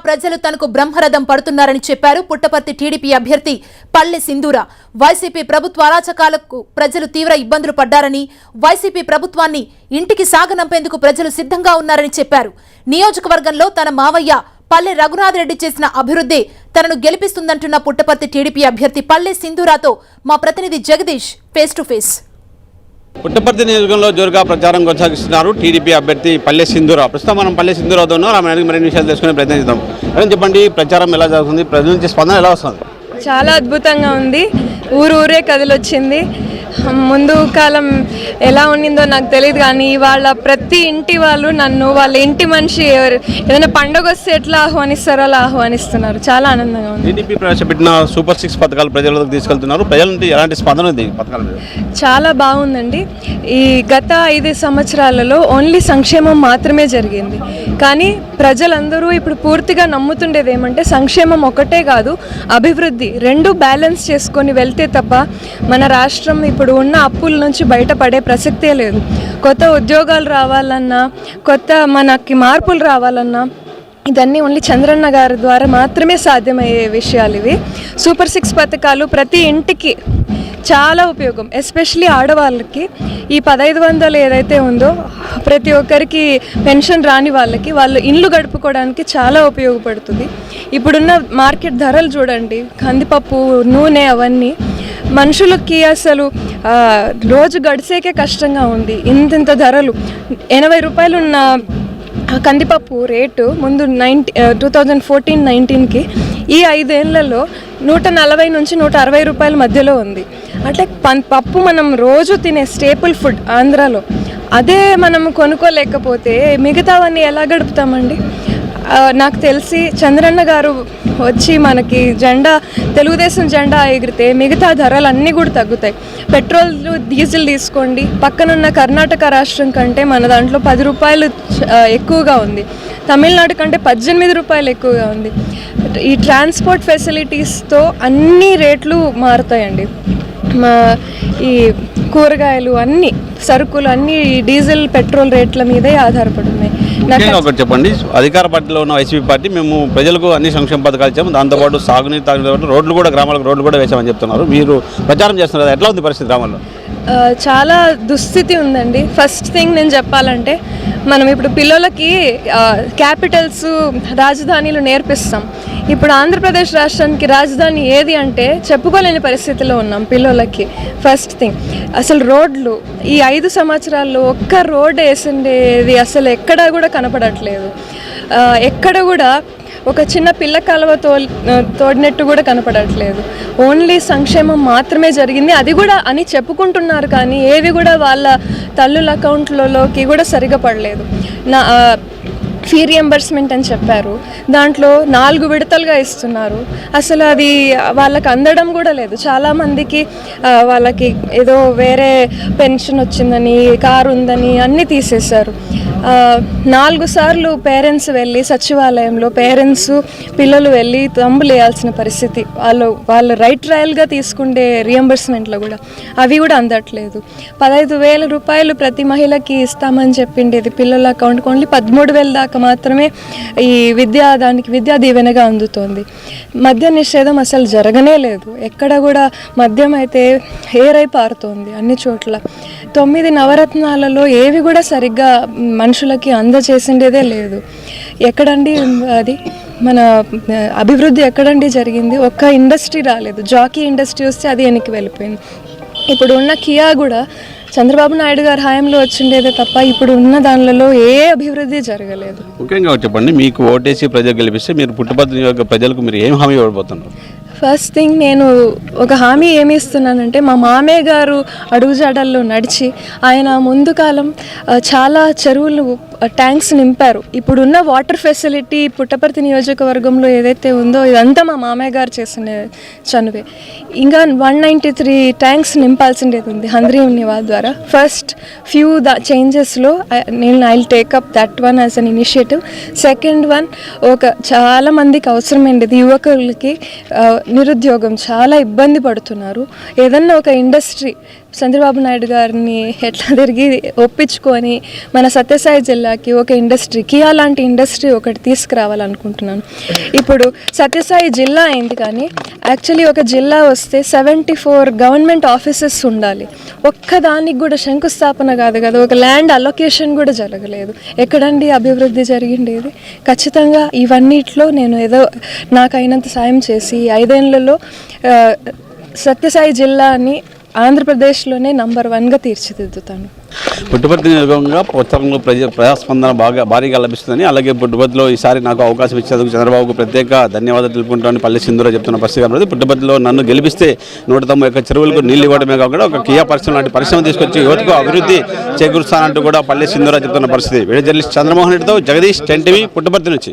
ప్రజలు తనకు బ్రహ్మరథం పడుతున్నారని చెప్పారు పుట్టపర్తి టీడీపీ అభ్యర్థి పల్లె సింధూర. వైసీపీ ప్రభుత్వ అరాచకాలకు ప్రజలు తీవ్ర ఇబ్బందులు పడ్డారని, వైసీపీ ప్రభుత్వాన్ని ఇంటికి సాగనంపేందుకు ప్రజలు సిద్ధంగా ఉన్నారని చెప్పారు. నియోజకవర్గంలో తన మావయ్య పల్లె రఘునాథ్ రెడ్డి చేసిన అభివృద్ధి తనను గెలిపిస్తుందంటున్న పుట్టపర్తి టీడీపీ అభ్యర్థి పల్లె సింధూరతో మా ప్రతినిధి Jagadish face to face. Puttaparthi నియోజకవర్గంలో జోరుగా ప్రచారం కొనసాగిస్తున్నారు టీడీపీ అభ్యర్థి పల్లె సింధూర. ప్రస్తుతం మనం పల్లె సింధూరతో ఆమె మరిన్ని విషయాలు తెలుసుకునే ప్రయత్నం చేద్దాం. మేడం చెప్పండి, ప్రచారం ఎలా జరుగుతుంది, ప్రజల నుంచి స్పందన ఎలా వస్తుంది? చాలా అద్భుతంగా ఉంది. ఊరే కదిలొచ్చింది. ముందు కాలం ఎలా ఉన్నిందో నాకు తెలియదు, కానీ వాళ్ళ ప్రతి ఇంటి వాళ్ళు నన్ను వాళ్ళ ఇంటి మనిషి ఏదైనా పండుగ వస్తే ఎట్లా ఆహ్వానిస్తారో అలా ఆహ్వానిస్తున్నారు. చాలా ఆనందంగా ఉంది. టీడీపీ ప్రవేశపెట్టిన సూపర్ 6 పథకాలు ప్రజలకు తీసుకెళ్తున్నారు. ప్రజల నుండి ఎలాంటి స్పందన ఉంది పథకాల మీద? చాలా బాగుందండి. ఈ గత 5 సంవత్సరాలలో ఓన్లీ సంక్షేమం మాత్రమే జరిగింది, కానీ ప్రజలందరూ ఇప్పుడు పూర్తిగా నమ్ముతుండేది ఏమంటే సంక్షేమం ఒకటే కాదు, అభివృద్ధి రెండు బ్యాలెన్స్ చేసుకొని వెళ్తే తప్ప మన రాష్ట్రం ఇప్పుడు ఉన్న అప్పుల నుంచి బయటపడే ప్రసక్తే లేదు. కొత్త ఉద్యోగాలు రావాలన్నా, కొత్త మనకి మార్పులు రావాలన్నా ఇదన్నీ ఓన్లీ చంద్రన్న గారి ద్వారా మాత్రమే సాధ్యమయ్యే విషయాలు ఇవి. సూపర్ 6 పథకాలు ప్రతి ఇంటికి చాలా ఉపయోగం. ఎస్పెషలీ ఆడవాళ్ళకి ఈ 1500 ఏదైతే ఉందో ప్రతి ఒక్కరికి పెన్షన్ రాని వాళ్ళకి వాళ్ళు ఇండ్లు గడుపుకోవడానికి చాలా ఉపయోగపడుతుంది. ఇప్పుడున్న మార్కెట్ ధరలు చూడండి, కందిపప్పు, నూనె అవన్నీ మనుషులకి అసలు రోజు గడిచేకే కష్టంగా ఉంది. ఇంత ధరలు 80 రూపాయలు ఉన్న కందిపప్పు రేటు ముందు 2014-19కి ఈ 5 ఏళ్లలో 140 నుంచి 160 రూపాయల మధ్యలో ఉంది. అంటే పప్పు మనం రోజు తినే స్టేపుల్ ఫుడ్ ఆంధ్రాలో, అదే మనం కొనుక్కోలేకపోతే మిగతావన్నీ ఎలా గడుపుతామండి? నాకు తెలిసి చంద్రన్న గారు వచ్చి మనకి తెలుగుదేశం జెండా ఎగిరితే మిగతా ధరలు అన్నీ కూడా తగ్గుతాయి. పెట్రోల్, డీజిల్ తీసుకోండి, పక్కనున్న కర్ణాటక రాష్ట్రం కంటే మన దాంట్లో 10 రూపాయలు ఎక్కువగా ఉంది. తమిళనాడు కంటే 18 రూపాయలు ఎక్కువగా ఉంది. ఈ ట్రాన్స్పోర్ట్ ఫెసిలిటీస్తో అన్ని రేట్లు మారుతాయండి. ఈ కూరగాయలు అన్ని సరుకులు అన్ని డీజిల్, పెట్రోల్ రేట్ల మీదే ఆధారపడి ఉన్నాయి. ఒకటి చెప్పండి, అధికార పార్టీలో ఉన్న వైసీపీ పార్టీ మేము ప్రజలకు అన్ని సంక్షేమ పథకాలు ఇచ్చాము, దాంతోపాటు సాగునీరు, తాగునీరు, రోడ్లు కూడా గ్రామాలకు రోడ్లు కూడా వేసామని చెప్తున్నారు. మీరు ప్రచారం చేస్తున్నారు, ఎట్లా ఉంది పరిస్థితి గ్రామాల్లో? చాలా దుస్థితి ఉందండి. ఫస్ట్ థింగ్ నేను చెప్పాలంటే మనం ఇప్పుడు పిల్లలకి క్యాపిటల్స్, రాజధానిలు నేర్పిస్తాం. ఇప్పుడు ఆంధ్రప్రదేశ్ రాష్ట్రానికి రాజధాని ఏది అంటే చెప్పుకోలేని పరిస్థితిలో ఉన్నాం పిల్లలకి. ఫస్ట్ థింగ్ అసలు రోడ్లు ఈ 5 సంవత్సరాల్లో ఒక్క రోడ్ వేసిండేది అసలు ఎక్కడా కూడా కనపడట్లేదు. ఎక్కడ కూడా ఒక చిన్న పిల్ల కాలువ తోడినట్టు కూడా కనపడట్లేదు. ఓన్లీ సంక్షేమం మాత్రమే జరిగింది. అది కూడా అని చెప్పుకుంటున్నారు, కానీ ఏవి కూడా వాళ్ళ తల్లుల అకౌంట్లలోకి కూడా సరిగా పడలేదు. ఫీ రియంబర్స్మెంట్ అని చెప్పారు, దాంట్లో 4 విడతలుగా ఇస్తున్నారు. అసలు అది వాళ్ళకి అందడం కూడా లేదు. చాలామందికి వాళ్ళకి ఏదో వేరే పెన్షన్ వచ్చిందని, కారు ఉందని అన్నీ తీసేశారు. 4 సార్లు పేరెంట్స్ వెళ్ళి సచివాలయంలో పిల్లలు వెళ్ళి తంబులు వేయాల్సిన పరిస్థితి. వాళ్ళు రైట్ రాయల్గా తీసుకుండే రియంబర్స్మెంట్లో కూడా అవి కూడా అందట్లేదు. 15,000 రూపాయలు ప్రతి మహిళకి ఇస్తామని చెప్పిండేది పిల్లల అకౌంట్కి ఓన్లీ 13,000 దాకా మాత్రమే ఈ దానికి విద్యా దీవెనగా అందుతోంది. మద్య నిషేధం అసలు జరగనే లేదు. ఎక్కడ కూడా మద్యం అయితే ఏరై పారుతోంది అన్ని చోట్ల. 9 నవరత్నాలలో ఏవి కూడా సరిగ్గా మనుషులకి అందజేసిండేదే లేదు. ఎక్కడండి అది మన అభివృద్ధి ఎక్కడండి జరిగింది? ఒక్క ఇండస్ట్రీ రాలేదు. జాకీ ఇండస్ట్రీ వస్తే అది వెనక్కి వెళ్ళిపోయింది. ఇప్పుడు ఉన్న కియా కూడా చంద్రబాబు నాయుడు గారి హయాంలో వచ్చిండేదే తప్ప ఇప్పుడు ఉన్న దానిలో ఏ అభివృద్ధి జరగలేదు. ముఖ్యంగా చెప్పండి, మీకు ఓటేసి ప్రజలు గెలిపిస్తే మీరు పుట్టపర్తి నియోజక ప్రజలకు మీరు ఏం హామీ ఇవ్వబోతున్నారు? ఫస్ట్ థింగ్ నేను ఒక హామీ ఏమి ఇస్తున్నానంటే మా మామయ్య గారు అడుగుజాడల్లో నడిచి ఆయన ముందు కాలం చాలా చెరువులు, ట్యాంక్స్ నింపారు. ఇప్పుడున్న వాటర్ ఫెసిలిటీ పుట్టపర్తి నియోజకవర్గంలో ఏదైతే ఉందో ఇదంతా మా మామయ్య గారు చేసిన చనువే. ఇంకా 193 ట్యాంక్స్ నింపాల్సిండేది ఉంది హంద్రీనివా ద్వారా. ఫస్ట్ ఫ్యూ చేంజెస్లో I take up that one as an initiative. Second one, చాలా మందికి అవసరమైనది యువకులకి నిరుద్యోగం, చాలా ఇబ్బంది పడుతున్నారు. ఏదన్నా ఒక ఇండస్ట్రీ చంద్రబాబు నాయుడు గారిని ఎట్లా తిరిగి ఒప్పించుకొని మన సత్యసాయి జిల్లాకి ఒక ఇండస్ట్రీ, కియా లాంటి ఇండస్ట్రీ ఒకటి తీసుకురావాలనుకుంటున్నాను. ఇప్పుడు సత్యసాయి జిల్లా అయింది, కానీ యాక్చువల్లీ ఒక జిల్లా వస్తే 74 గవర్నమెంట్ ఆఫీసెస్ ఉండాలి. ఒక్కదానికి కూడా శంకుస్థాపన కాదు కదా, ఒక ల్యాండ్ అలొకేషన్ కూడా జరగలేదు. ఎక్కడండి అభివృద్ధి జరిగిండేది? ఖచ్చితంగా ఇవన్నిట్లో నేను ఏదో నాకైనంత సాయం చేసి 5 ఏళ్లలో సత్యసాయి జిల్లాని ఆంధ్రప్రదేశ్లోనే నంబర్ 1గా తీర్చిదిద్దుతాను. పుట్టపర్తి నియోజకవర్గంగా ప్రచారంలో ప్రజాస్పందన భారీగా లభిస్తుందని, అలాగే పుట్టపర్తిలో ఈసారి నాకు అవకాశం ఇచ్చేందుకు చంద్రబాబుకు ప్రత్యేక ధన్యవాదాలు తెలుపుకుంటామని పల్లె సింధూర చెప్తున్న పరిస్థితి కాబట్టి పుట్టపర్తిలో నన్ను గెలిపిస్తే 191 చెరువులకు నీళ్లు ఇవ్వడమే కాకుండా ఒక కియా పరిశ్రమ లాంటి పరిశ్రమ తీసుకొచ్చి యువతకు అభివృద్ధి చేకూరుస్తానంటూ కూడా పల్లె సింధూర చెప్తున్న పరిస్థితి. వీడియో జర్నలిస్ట్ చంద్రమోహన్ రెడ్డితో జగదీష్, 10 టీవీ, పుట్టపర్తి నుంచి.